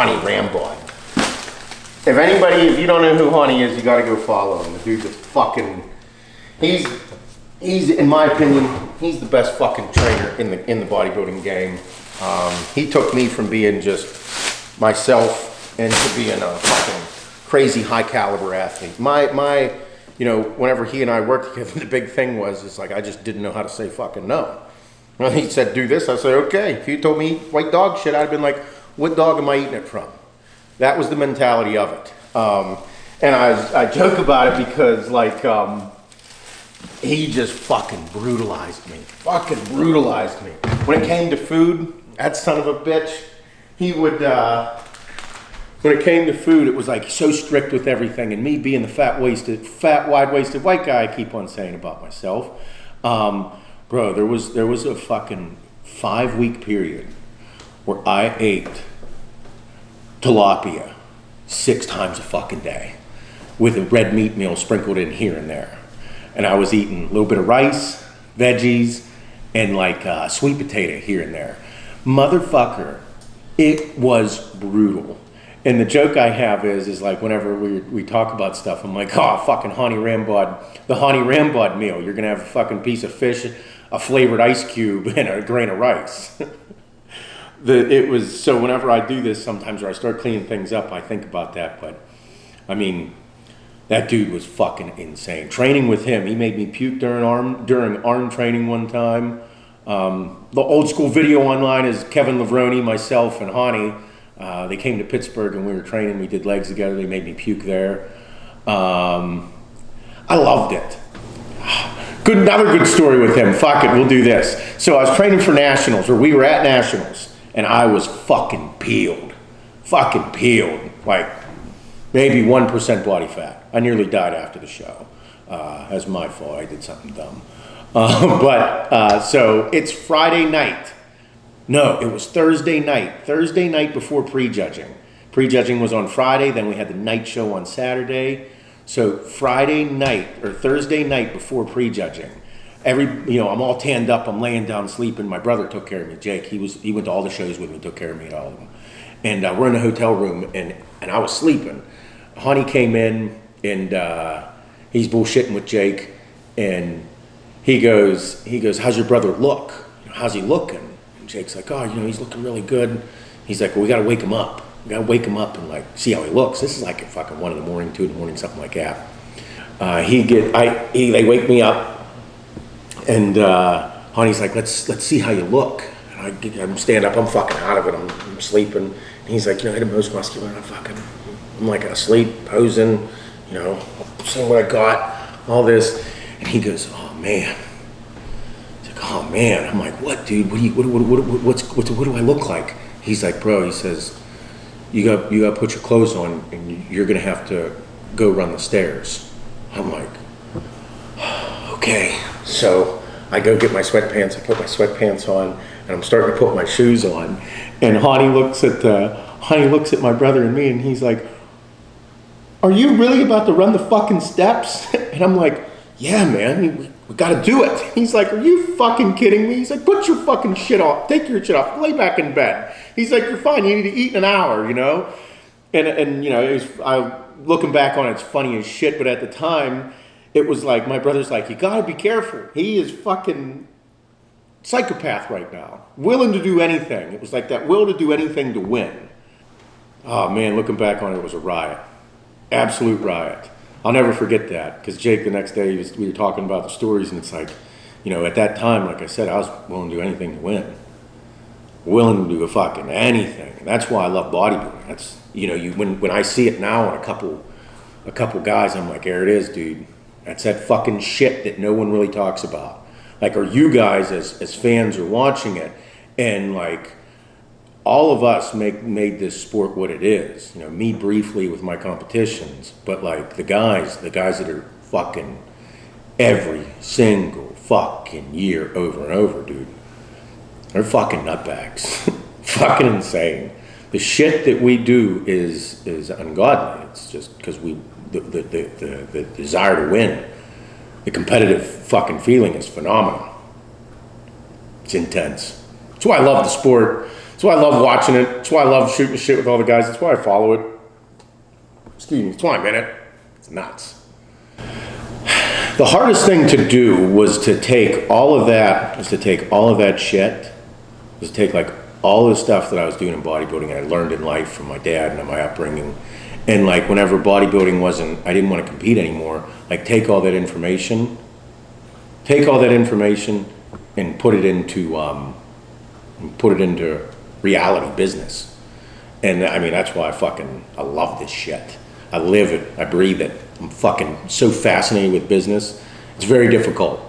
Hany Rambod. If you don't know who Hany is, you gotta go follow him. The dude's a fucking, he's in my opinion, he's the best fucking trainer in the bodybuilding game. He took me from being just myself into being a fucking crazy high caliber athlete. Whenever he and I worked together, the big thing was like I just didn't know how to say fucking no. When he said do this, I said okay. If you told me eat white dog shit, I'd have been like, what dog am I eating it from? That was the mentality of it. And I joke about it because he just fucking brutalized me. When it came to food, that son of a bitch, he would, when it came to food, it was like so strict with everything. And me being the fat, wide-waisted white guy I keep on saying about myself. Bro, there was a fucking 5-week period where I ate tilapia 6 times a fucking day with a red meat meal sprinkled in here and there. And I was eating a little bit of rice, veggies, and like sweet potato here and there. Motherfucker, it was brutal. And the joke I have is like whenever we talk about stuff, I'm like, oh, fucking Hany Rambod, the Hany Rambod meal. You're gonna have a fucking piece of fish, a flavored ice cube, and a grain of rice. So whenever I do this, sometimes where I start cleaning things up, I think about that. But I mean, that dude was fucking insane. Training with him, he made me puke during arm training one time. The old school video online is Kevin Levrone, myself, and Hany. They came to Pittsburgh and we were training. We did legs together. They made me puke there. I loved it. Another good story with him. Fuck it, we'll do this. So I was training for nationals, or we were at nationals, and I was fucking peeled. Like maybe 1% body fat. I nearly died after the show. That's my fault. I did something dumb. So it's Friday night. No, it was Thursday night. Thursday night before prejudging. Prejudging was on Friday, then we had the night show on Saturday. So Friday night or Thursday night before prejudging, I'm all tanned up, I'm laying down sleeping. My brother took care of me, Jake. He went to all the shows with me, took care of me at all of them. And we're in the hotel room and I was sleeping. Hany came in and he's bullshitting with Jake and he goes, how's your brother look? How's he looking? And Jake's like, oh, he's looking really good. He's like, well, we gotta wake him up. We gotta wake him up and like see how he looks. This is like at fucking 1 in the morning, 2 in the morning, something like that. They wake me up and Hany's like, let's see how you look. And I'm stand up, I'm fucking out of it, I'm sleeping. And he's like, I had the most muscular, I'm like asleep, posing, seeing what I got, all this. And he goes, oh man. He's like, oh man. I'm like, what, dude? What do I look like? He's like, bro, he says, you got to put your clothes on and you're going to have to go run the stairs. I'm like, okay. So I go get my sweatpants. I put my sweatpants on and I'm starting to put my shoes on. And Hany looks at my brother and me and he's like, are you really about to run the fucking steps? And I'm like, yeah, man, we got to do it. He's like, are you fucking kidding me? He's like, put your fucking shit off. Take your shit off. Lay back in bed. He's like, you're fine. You need to eat in an hour, And looking back on it, it's funny as shit. But at the time, it was like, my brother's like, you got to be careful. He is fucking psychopath right now. Willing to do anything. It was like that will to do anything to win. Oh, man, looking back on it, it was a riot. Absolute riot. I'll never forget that because Jake the next day we were talking about the stories and it's like, at that time, like I said, I was willing to do anything to win. Willing to do fucking anything. And that's why I love bodybuilding. That's when I see it now on a couple guys, I'm like, there it is, dude. That's that fucking shit that no one really talks about. Like, are you guys as fans are watching it and like all of us made this sport what it is. Me briefly with my competitions, but like the guys that are fucking every single fucking year over and over, dude. They're fucking nutbags. Fucking insane. The shit that we do is ungodly. It's just because the desire to win, the competitive fucking feeling is phenomenal. It's intense. That's why I love the sport. That's why I love watching it. That's why I love shooting shit with all the guys. That's why I follow it. Excuse me, that's why I'm in it. It's nuts. The hardest thing to do was to take all of that, shit, was to take like all the stuff that I was doing in bodybuilding and I learned in life from my dad and my upbringing. And like whenever bodybuilding I didn't want to compete anymore, like take all that information and put it into reality business. And I mean, that's why I love this shit. I live it, I breathe it. I'm fucking so fascinated with business. It's very difficult.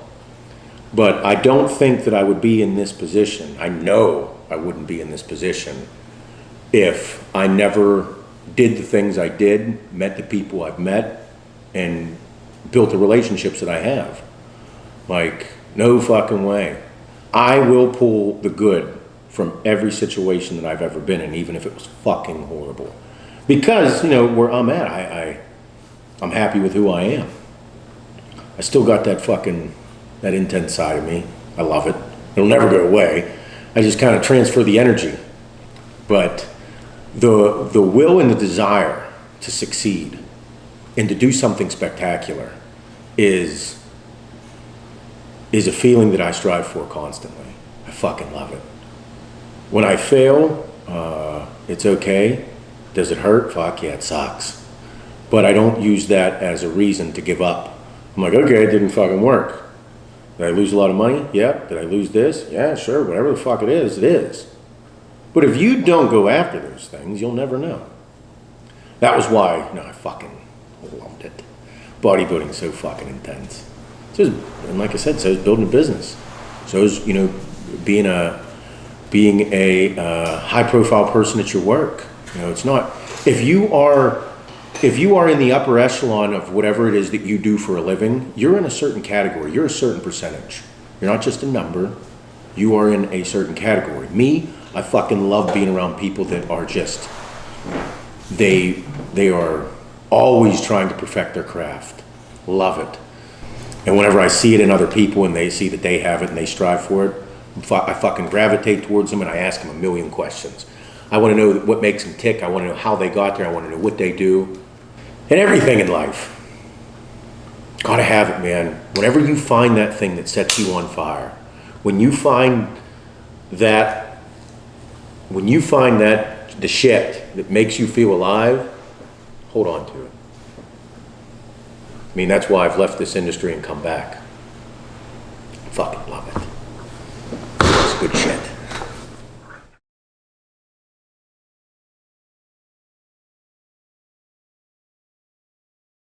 But I don't think that I would be in this position. I know I wouldn't be in this position if I never did the things I did, met the people I've met, and built the relationships that I have. Like, no fucking way. I will pull the good from every situation that I've ever been in, even if it was fucking horrible. Because, where I'm at, I'm happy with who I am. I still got that intense side of me. I love it. It'll never go away. I just kind of transfer the energy. But the will and the desire to succeed and to do something spectacular is a feeling that I strive for constantly. I fucking love it. When I fail, it's okay. Does it hurt? Fuck yeah, it sucks. But I don't use that as a reason to give up. I'm like, okay, it didn't fucking work. Did I lose a lot of money? Yep. Did I lose this? Yeah, sure. Whatever the fuck it is, it is. But if you don't go after those things, you'll never know. That was why, I fucking loved it. Bodybuilding is so fucking intense. And like I said, so is building a business. So is, being a high-profile person at your work. It's not. If you are in the upper echelon of whatever it is that you do for a living, you're in a certain category. You're a certain percentage. You're not just a number. You are in a certain category. Me, I fucking love being around people that are just, they are always trying to perfect their craft. Love it. And whenever I see it in other people and they see that they have it and they strive for it, I fucking gravitate towards them and I ask them a million questions. I want to know what makes them tick. I want to know how they got there. I want to know what they do. And everything in life. Gotta have it, man. Whenever you find that thing that sets you on fire, when you find the shit that makes you feel alive, hold on to it. I mean, that's why I've left this industry and come back. Fucking love it. It's good shit.